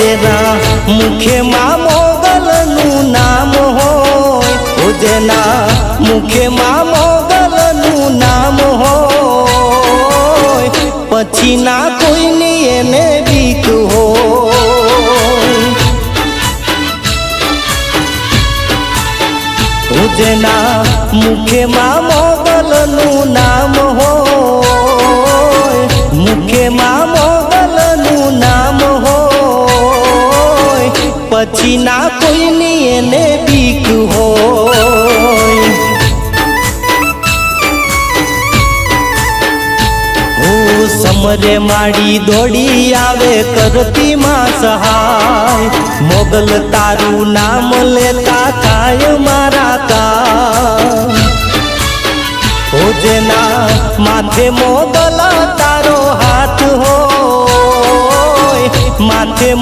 जेना मुखे मां मोगलनु नाम होय जेना मुखे मां मोगलनु नाम होय पछी ना कोईनी एने बीक होय जेना मुखे मां मोगलनु नाम होय मुखे मां मोगलनु नाम होय पछी ना कोईनी एने बीक होय समरे माड़ी दौड़ी आवे करती मां सहाय मोगल तारू नाम लेता काय मारा काम हो जेना माथे मोगल तारो हाथ हो माथे